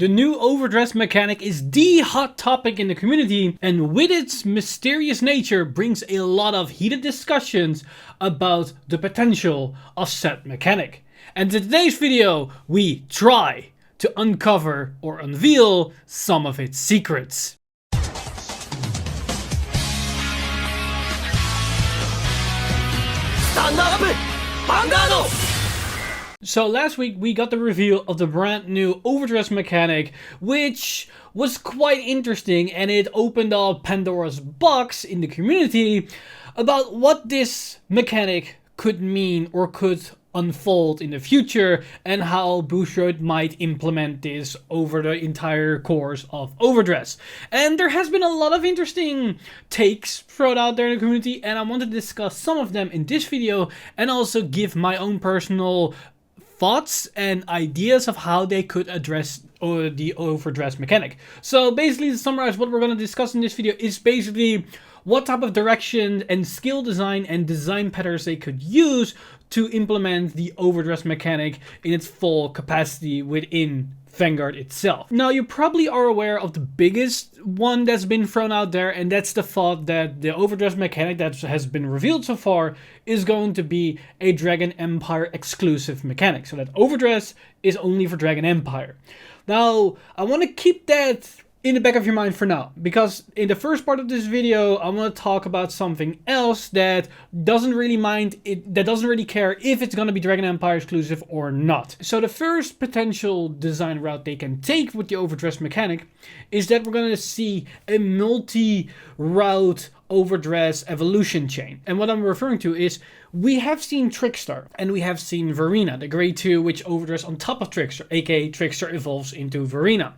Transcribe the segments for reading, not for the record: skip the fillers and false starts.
The new overdress mechanic is the hot topic in the community, and with its mysterious nature brings a lot of heated discussions about the potential of said mechanic. And in today's video, we try to uncover or unveil some of its secrets. Stand up, Vanguard! So last week we got the reveal of the brand new overdress mechanic, which was quite interesting, and it opened up Pandora's box in the community about what this mechanic could mean or could unfold in the future, and how Bushiroad might implement this over the entire course of overdress. And there has been a lot of interesting takes thrown out there in the community, and I want to discuss some of them in this video and also give my own personal thoughts and ideas of how they could address the overdress mechanic. So basically, to summarize, what we're going to discuss in this video is basically what type of direction and skill design and design patterns they could use to implement the overdress mechanic in its full capacity within Vanguard itself. Now, you probably are aware of the biggest one that's been thrown out there, and that's the thought that the overdress mechanic that has been revealed so far is going to be a Dragon Empire exclusive mechanic. So that overdress is only for Dragon Empire. Now, I want to keep that in the back of your mind for now, because in the first part of this video I want to talk about something else that doesn't really care if it's going to be Dragon Empire exclusive or not. So the first potential design route they can take with the overdress mechanic is that we're going to see a multi-route overdress evolution chain. And what I'm referring to is, we have seen Trickstar and we have seen Verena, the grade 2 which overdress on top of Trickstar, aka Trickstar evolves into Verena.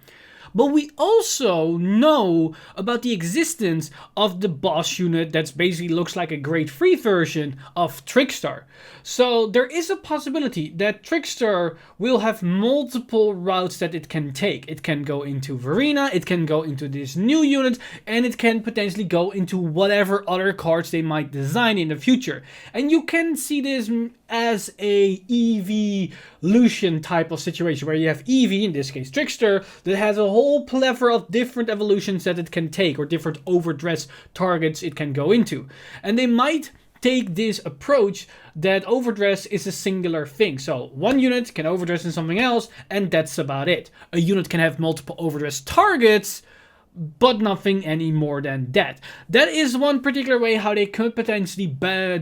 But we also know about the existence of the boss unit that's basically looks like a grade 3 version of Trickstar. So there is a possibility that Trickstar will have multiple routes that it can take. It can go into Verena, it can go into this new unit, and it can potentially go into whatever other cards they might design in the future. And you can see this as a evolution type of situation, where you have Eevee, in this case Trickstar, that has a whole plethora of different evolutions that it can take, or different overdress targets it can go into. And they might take this approach that overdress is a singular thing. So one unit can overdress in something else, and that's about it. A unit can have multiple overdress targets, but nothing any more than that. That is one particular way how they could potentially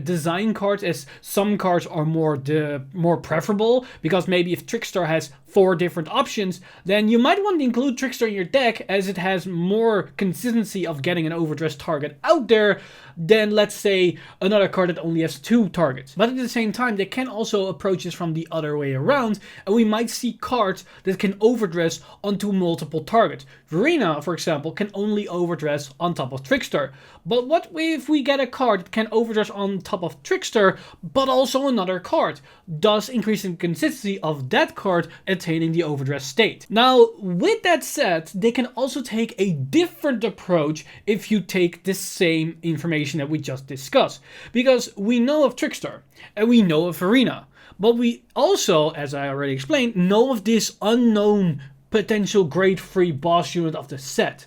design cards, as some cards are more preferable, because maybe if Trickstar has 4 different options, then you might want to include Trickstar in your deck, as it has more consistency of getting an overdress target out there than, let's say, another card that only has 2 targets. But at the same time, they can also approach this from the other way around, and we might see cards that can overdress onto multiple targets. Verena, for example, can only overdress on top of Trickstar. But what if we get a card that can overdress on top of Trickstar, but also another card, thus increasing the consistency of that card attaining the overdress state? Now, with that said, they can also take a different approach if you take the same information that we just discussed. Because we know of Trickstar, and we know of Verena, but we also, as I already explained, know of this unknown potential grade 3 boss unit of the set.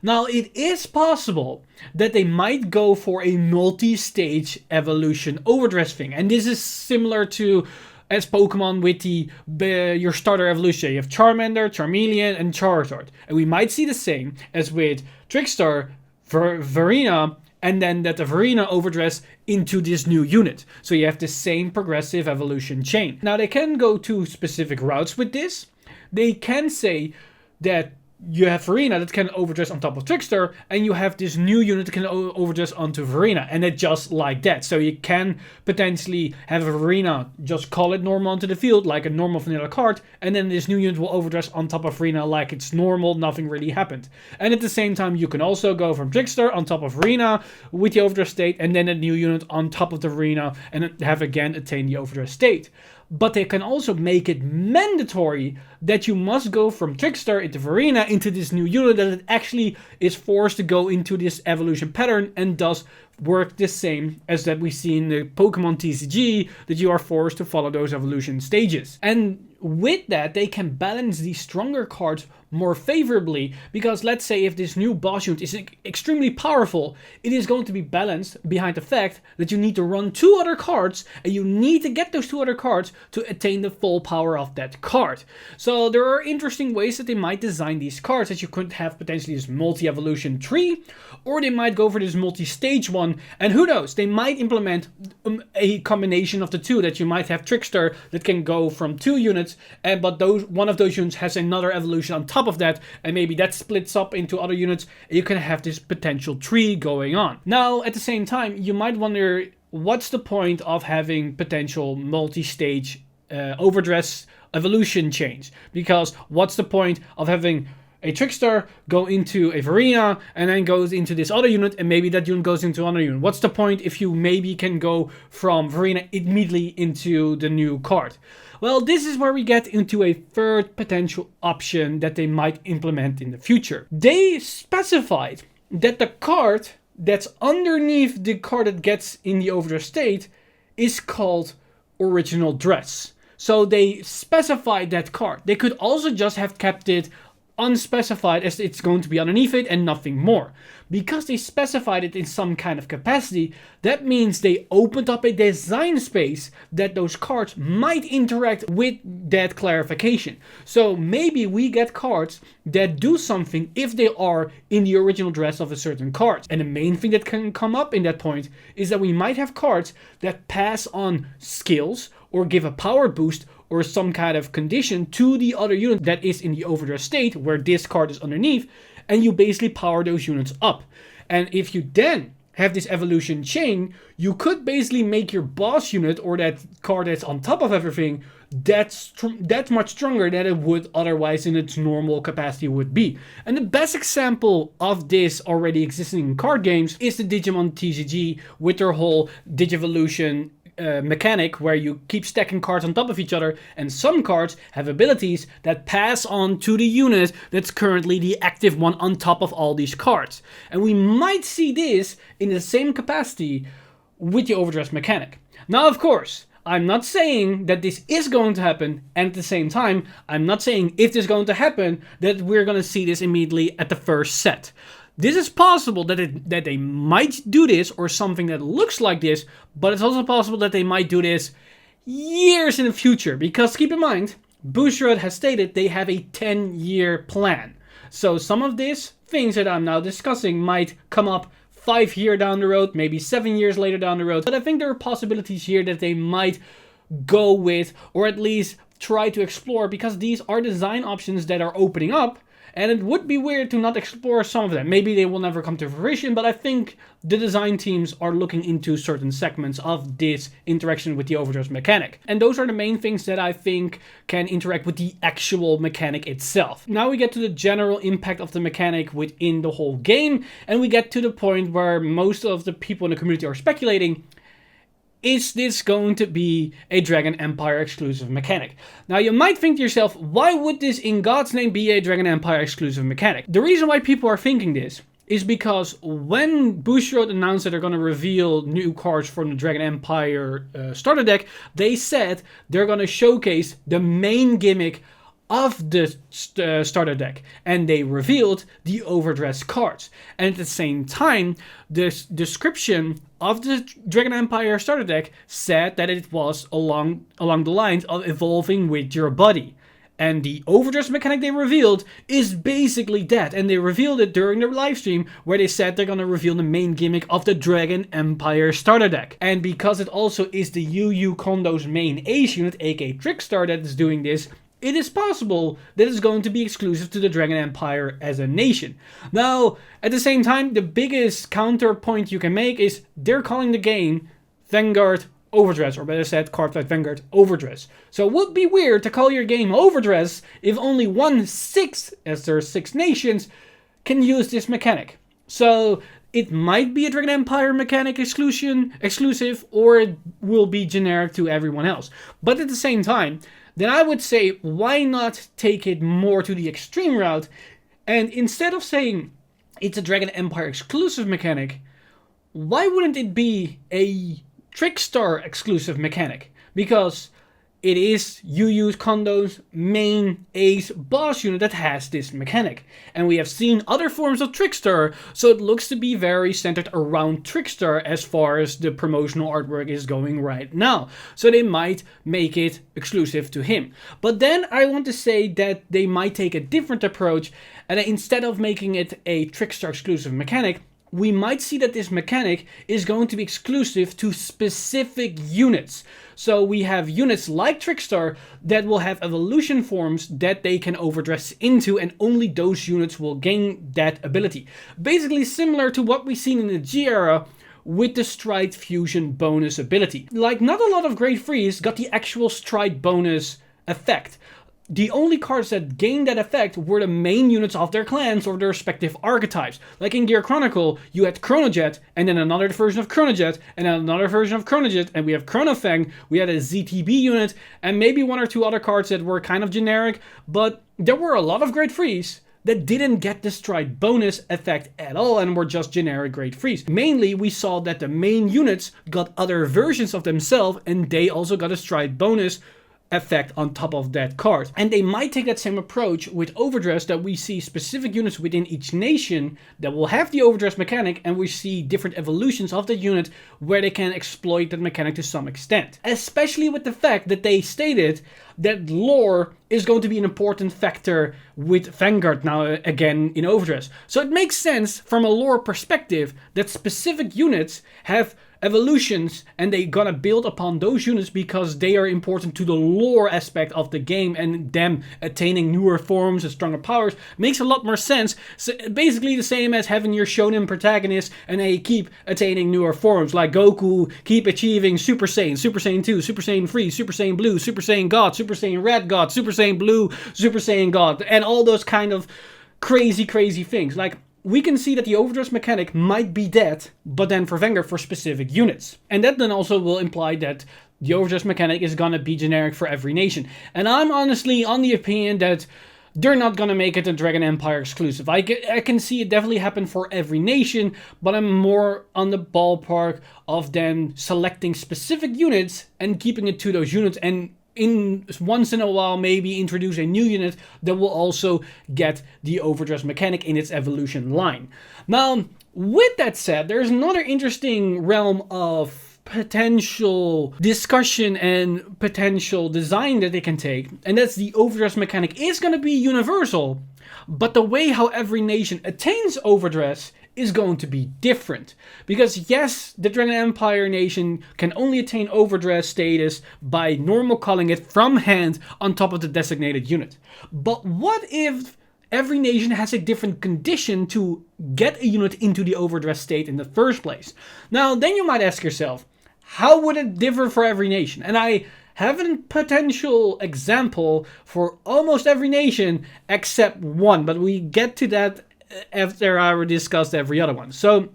Now, it is possible that they might go for a multi-stage evolution overdress thing. And this is similar to as Pokemon with your starter evolution. You have Charmander, Charmeleon, and Charizard. And we might see the same as with Trickstar, Verena, and then that the Verena overdress into this new unit. So you have the same progressive evolution chain. Now, they can go 2 specific routes with this. They can say that you have Verena that can overdress on top of Trickstar, and you have this new unit that can overdress onto Verena, and it just like that. So you can potentially have a Verena, just call it normal onto the field, like a normal vanilla card, and then this new unit will overdress on top of Verena like it's normal, nothing really happened. And at the same time, you can also go from Trickstar on top of Verena with the overdress state, and then a new unit on top of the Verena, and have again attained the overdress state. But they can also make it mandatory that you must go from Trickstar into Verena into this new unit, that it actually is forced to go into this evolution pattern, and thus work the same as that we see in the Pokemon TCG, that you are forced to follow those evolution stages. And with that, they can balance these stronger cards more favorably, because let's say if this new boss unit is extremely powerful, it is going to be balanced behind the fact that you need to run 2 other cards, and you need to get those 2 other cards to attain the full power of that card. So there are interesting ways that they might design these cards, that you could have potentially this multi-evolution tree, or they might go for this multi-stage one, and who knows, they might implement a combination of the two, that you might have Trickster that can go from 2 units, but one of those units has another evolution on top of that, and maybe that splits up into other units, and you can have this potential tree going on. Now, at the same time, you might wonder, what's the point of having potential multi-stage overdress evolution change? Because what's the point of having a Trickster go into a Varina and then goes into this other unit, and maybe that unit goes into another unit? What's the point if you maybe can go from Varina immediately into the new card? Well, this is where we get into a third potential option that they might implement in the future. They specified that the card that's underneath the card that gets in the overdress state is called originalDress. So they specified that card. They could also just have kept it unspecified, as it's going to be underneath it and nothing more. Because they specified it in some kind of capacity, that means they opened up a design space that those cards might interact with that clarification. So maybe we get cards that do something if they are in the original dress of a certain card. And the main thing that can come up in that point is that we might have cards that pass on skills or give a power boost or some kind of condition to the other unit that is in the overdress state where this card is underneath, and you basically power those units up. And if you then have this evolution chain, you could basically make your boss unit, or that card that's on top of everything, that's much stronger than it would otherwise in its normal capacity would be. And the best example of this already existing in card games is the Digimon TCG with their whole Digivolution mechanic, where you keep stacking cards on top of each other, and some cards have abilities that pass on to the unit that's currently the active one on top of all these cards. And we might see this in the same capacity with the overdress mechanic. Now, of course, I'm not saying that this is going to happen, and at the same time, I'm not saying if this is going to happen that we're going to see this immediately at the first set. This is possible that they might do this, or something that looks like this, but it's also possible that they might do this years in the future. Because keep in mind, Bushiroad has stated they have a 10-year plan. So some of these things that I'm now discussing might come up 5 years down the road, maybe 7 years later down the road. But I think there are possibilities here that they might go with, or at least try to explore, because these are design options that are opening up. And it would be weird to not explore some of them. Maybe they will never come to fruition, but I think the design teams are looking into certain segments of this interaction with the overdress mechanic. And those are the main things that I think can interact with the actual mechanic itself. Now we get to the general impact of the mechanic within the whole game, and we get to the point where most of the people in the community are speculating, is this going to be a Dragon Empire exclusive mechanic? Now you might think to yourself, why would this in God's name be a Dragon Empire exclusive mechanic? The reason why people are thinking this is because when Bushiroad announced that they're going to reveal new cards from the Dragon Empire starter deck, they said they're going to showcase the main gimmick of the starter deck, and they revealed the overdress cards. And at the same time, the description of the Dragon Empire starter deck said that it was along the lines of evolving with your body. And the overdress mechanic they revealed is basically that. And they revealed it during their live stream, where they said they're gonna reveal the main gimmick of the Dragon Empire starter deck. And because it also is the Yu Yu Kondo's main ace unit, aka Trickstar, that is doing this, it is possible that it's going to be exclusive to the Dragon Empire as a nation. Now, at the same time, the biggest counterpoint you can make is they're calling the game Vanguard overdress, or better said, Cardfight Vanguard overdress. So it would be weird to call your game overdress if only 1/6, as there are 6 nations, can use this mechanic. So it might be a Dragon Empire mechanic exclusive, or it will be generic to everyone else. But at the same time, then I would say, why not take it more to the extreme route, and instead of saying it's a Dragon Empire exclusive mechanic, why wouldn't it be a Trickstar exclusive mechanic? Because it is Yu Kondo's main ace boss unit that has this mechanic. And we have seen other forms of Trickstar, so it looks to be very centered around Trickstar as far as the promotional artwork is going right now. So they might make it exclusive to him. But then I want to say that they might take a different approach, and instead of making it a Trickstar exclusive mechanic, we might see that this mechanic is going to be exclusive to specific units. So we have units like Trickstar that will have evolution forms that they can overdress into, and only those units will gain that ability. Basically similar to what we've seen in the G era with the Stride Fusion bonus ability. Like, not a lot of Great Freeze got the actual Stride bonus effect. The only cards that gained that effect were the main units of their clans or their respective archetypes. Like in Gear Chronicle, you had Chronojet, and then another version of Chronojet, and then another version of Chronojet, and we have Chronofang, we had a ZTB unit, and maybe one or two other cards that were kind of generic, but there were a lot of Great Freeze that didn't get the Stride bonus effect at all and were just generic Great Freeze. Mainly, we saw that the main units got other versions of themselves, and they also got a Stride bonus effect on top of that card. And they might take that same approach with overdress, that we see specific units within each nation that will have the overdress mechanic, and we see different evolutions of the unit where they can exploit that mechanic to some extent. Especially with the fact that they stated that lore is going to be an important factor with Vanguard now again in overdress. So it makes sense from a lore perspective that specific units have evolutions, and they're gonna build upon those units because they are important to the lore aspect of the game, and them attaining newer forms and stronger powers makes a lot more sense. So basically the same as having your shonen protagonist and they keep attaining newer forms, like Goku keep achieving Super Saiyan, Super Saiyan 2, Super Saiyan 3, Super Saiyan Blue, Super Saiyan God, Super Saiyan Red God, Super Saiyan Blue, Super Saiyan God, and all those kind of crazy things. Like, we can see that the overdress mechanic might be dead, but then for Vanguard for specific units. And that then also will imply that the overdress mechanic is gonna be generic for every nation. And I'm honestly on the opinion that they're not gonna make it a Dragon Empire exclusive. I can see it definitely happen for every nation, but I'm more on the ballpark of them selecting specific units and keeping it to those units, and in once in a while maybe introduce a new unit that will also get the overdress mechanic in its evolution line. Now, with that said, there's another interesting realm of potential discussion and potential design that they can take, and that's the overdress mechanic is going to be universal, but the way how every nation attains overdress is going to be different. Because yes, the Dragon Empire nation can only attain overdress status by normal calling it from hand on top of the designated unit. But what if every nation has a different condition to get a unit into the overdress state in the first place? Now, then you might ask yourself, how would it differ for every nation? And I have a potential example for almost every nation except one, but we get to that after I already discussed every other one. So,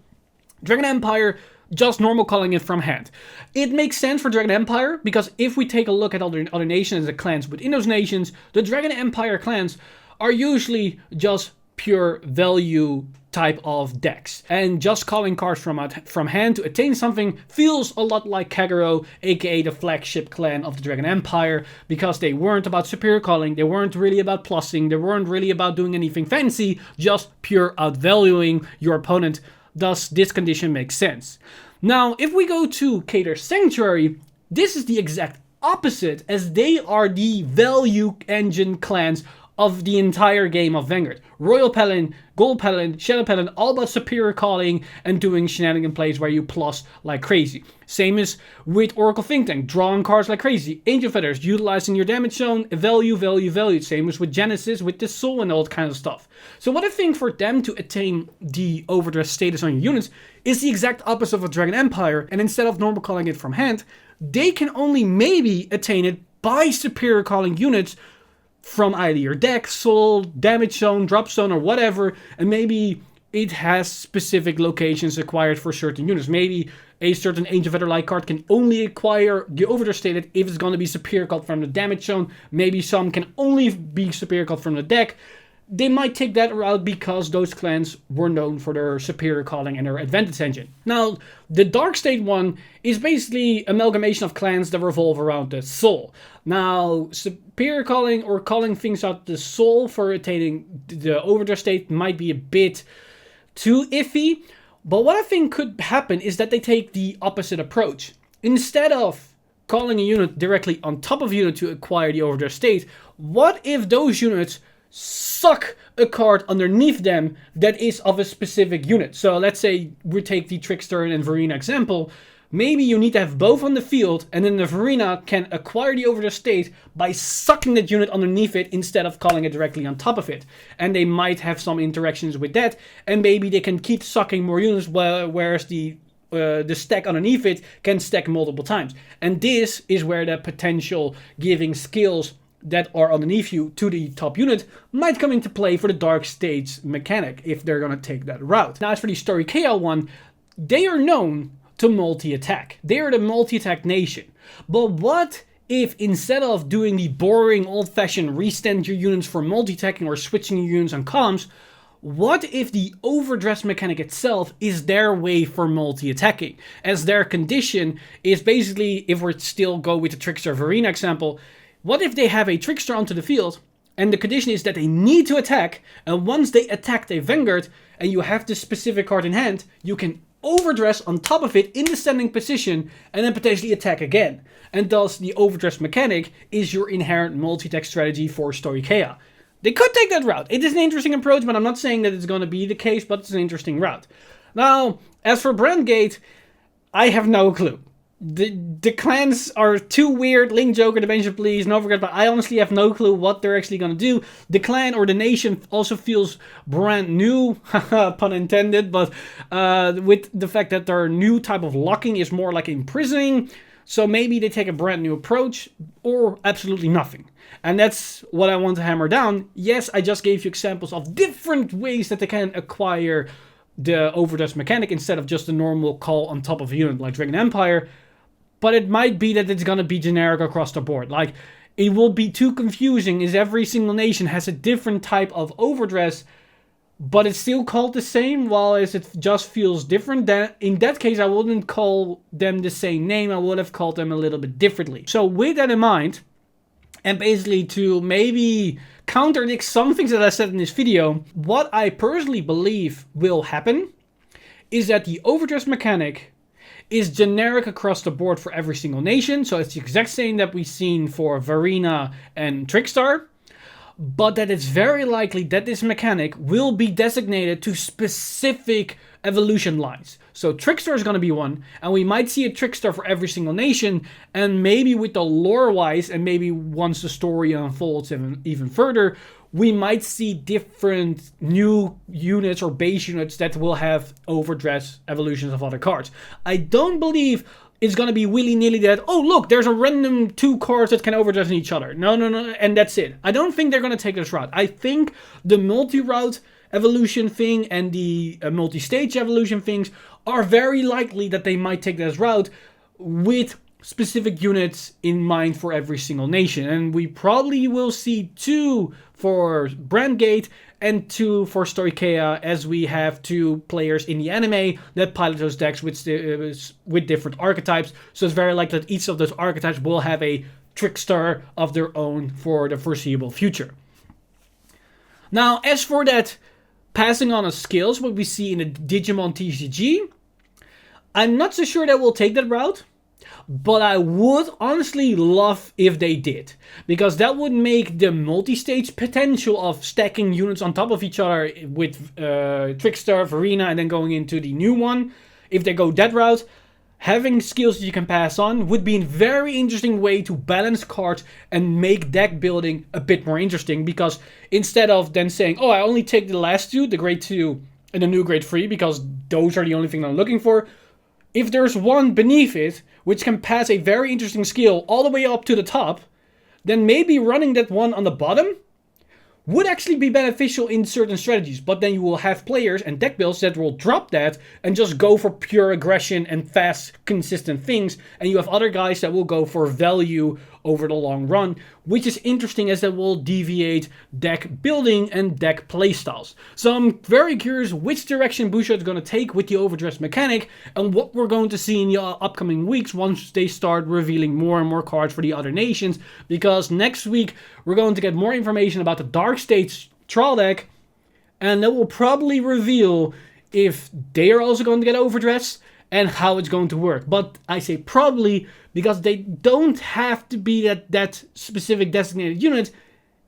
Dragon Empire, just normal calling it from hand. It makes sense for Dragon Empire, because if we take a look at other nations and the clans within those nations, the Dragon Empire clans are usually just pure value type of decks. And just calling cards from hand to attain something feels a lot like Kagero, aka the flagship clan of the Dragon Empire, because they weren't about superior calling, they weren't really about plussing, they weren't really about doing anything fancy, just pure outvaluing your opponent. Thus, this condition makes sense. Now, if we go to Cater Sanctuary, this is the exact opposite, as they are the value engine clans of the entire game of Vanguard. Royal Paladin, Gold Paladin, Shadow Paladin, all about superior calling and doing shenanigan plays where you plus like crazy. Same as with Oracle Think Tank, drawing cards like crazy. Angel Feathers, utilizing your damage zone, value. Same as with Genesis, with the soul and all that kind of stuff. So what I think for them to attain the overdress status on your units is the exact opposite of a Dragon Empire, and instead of normal calling it from hand, they can only maybe attain it by superior calling units from either your deck, soul, damage zone, drop zone, or whatever, and maybe it has specific locations acquired for certain units. Maybe a certain Angel Feather-like card can only acquire the overdress stated if it's going to be superior called from the damage zone. Maybe some can only be superior called from the deck. they might take that route because those clans were known for their superior calling and their advantage engine. Now, the Dark State one is basically amalgamation of clans that revolve around the soul. Now, superior calling or calling things out the soul for attaining the overdress state might be a bit too iffy, but what I think could happen is that they take the opposite approach. Instead of calling a unit directly on top of a unit to acquire the overdress state, what if those units suck a card underneath them that is of a specific unit? So let's say we take the Trickster and Verena example. Maybe you need to have both on the field, and then the Verena can acquire the overdress state by sucking that unit underneath it instead of calling it directly on top of it. And they might have some interactions with that, and maybe they can keep sucking more units, whereas the stack underneath it can stack multiple times. And this is where the potential giving skills that are underneath you to the top unit might come into play for the Dark States mechanic, if they're going to take that route. Now, as for the Story Chaos one, they are known to multi-attack. They are the multi-attack nation. But what if instead of doing the boring old-fashioned restand your units for multi-attacking or switching your units on comms, what if the overdress mechanic itself is their way for multi-attacking? As their condition is basically, if we still go with the Trickster Verena example, what if they have a Trickster onto the field, and the condition is that they need to attack, and once they attack a Vanguard, and you have this specific card in hand, you can overdress on top of it in the standing position, and then potentially attack again. And thus, the overdress mechanic is your inherent multi-attack strategy for Story Chaos. They could take that route. It is an interesting approach, but I'm not saying that it's going to be the case, but it's an interesting route. Now, as for Brandgate, I have no clue. The clans are too weird. Link, Joker, Dimension Please, no forget, but I honestly have no clue what they're actually going to do. The clan or the nation also feels brand new, pun intended, but with the fact that their new type of locking is more like imprisoning, so maybe they take a brand new approach or absolutely nothing. And that's what I want to hammer down. Yes, I just gave you examples of different ways that they can acquire the overdress mechanic instead of just a normal call on top of a unit like Dragon Empire. But it might be that it's going to be generic across the board. Like, it will be too confusing as every single nation has a different type of overdress, but it's still called the same, while as it just feels different. Then in that case, I wouldn't call them the same name. I would have called them a little bit differently. So with that in mind, and basically to maybe contradict some things that I said in this video, what I personally believe will happen is that the overdress mechanic is generic across the board for every single nation. So it's the exact same that we've seen for Verena and Trickstar. But that it's very likely that this mechanic will be designated to specific evolution lines. So Trickstar is going to be one, and we might see a Trickstar for every single nation, and maybe with the lore-wise, and maybe once the story unfolds even further, we might see different new units or base units that will have overdress evolutions of other cards. I don't believe it's going to be willy-nilly that, oh look, there's a random 2 cards that can overdress in each other. No, and that's it. I don't think they're going to take this route. I think the multi-route evolution thing and the multi-stage evolution things are very likely that they might take this route with specific units in mind for every single nation. And we probably will see 2 for Brandgate and 2 for Story Chaos, as we have 2 players in the anime that pilot those decks with different archetypes. So it's very likely that each of those archetypes will have a Trickstar of their own for the foreseeable future. Now, as for that passing on of skills, what we see in the Digimon TCG, I'm not so sure that we'll take that route. But I would honestly love if they did, because that would make the multi-stage potential of stacking units on top of each other with Trickstar, Verena, and then going into the new one. If they go that route, having skills that you can pass on would be a very interesting way to balance cards and make deck building a bit more interesting, because instead of then saying, oh, I only take the last 2, the grade 2 and the new grade 3, because those are the only thing I'm looking for, if there's one beneath it, which can pass a very interesting skill all the way up to the top, then maybe running that one on the bottom would actually be beneficial in certain strategies. But then you will have players and deck builds that will drop that and just go for pure aggression and fast, consistent things. And you have other guys that will go for value over the long run, which is interesting as that will deviate deck building and deck playstyles. So I'm very curious which direction Bushiroad is going to take with the overdress mechanic and what we're going to see in the upcoming weeks once they start revealing more and more cards for the other nations, because next week we're going to get more information about the Dark States trial deck, and that will probably reveal if they are also going to get overdress and how it's going to work. But I say probably because they don't have to be that specific designated unit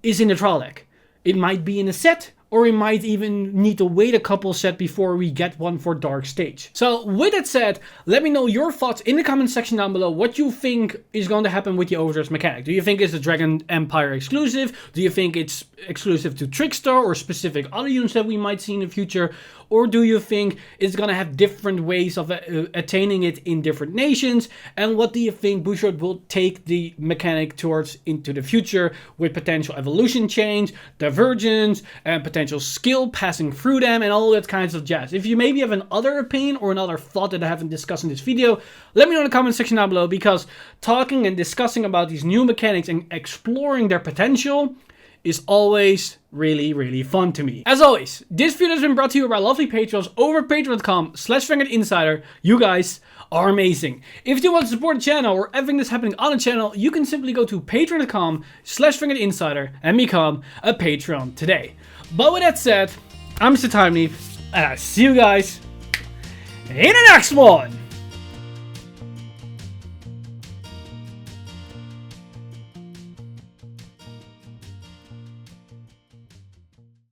is in the trial deck. It might be in a set, or we might even need to wait a couple sets before we get one for Dark Stage. So with that said, let me know your thoughts in the comment section down below. What you think is going to happen with the overdress mechanic. Do you think it's a Dragon Empire exclusive? Do you think it's exclusive to Trickstar or specific other units that we might see in the future? Or do you think it's going to have different ways of attaining it in different nations? And what do you think Bushiroad will take the mechanic towards into the future with potential evolution change, divergence, and potential skill passing through them and all that kinds of jazz? If you maybe have another opinion or another thought that I haven't discussed in this video, let me know in the comment section down below, because talking and discussing about these new mechanics and exploring their potential is always really fun to me. As always, this video has been brought to you by lovely patrons over patreon.com/VanguardInsider. You guys are amazing. If you want to support the channel or everything that's happening on the channel, you can simply go to patreon.com/VanguardInsider and become a patron today. But with that said, I'm Mr. Timeleaf, and I see you guys in the next one.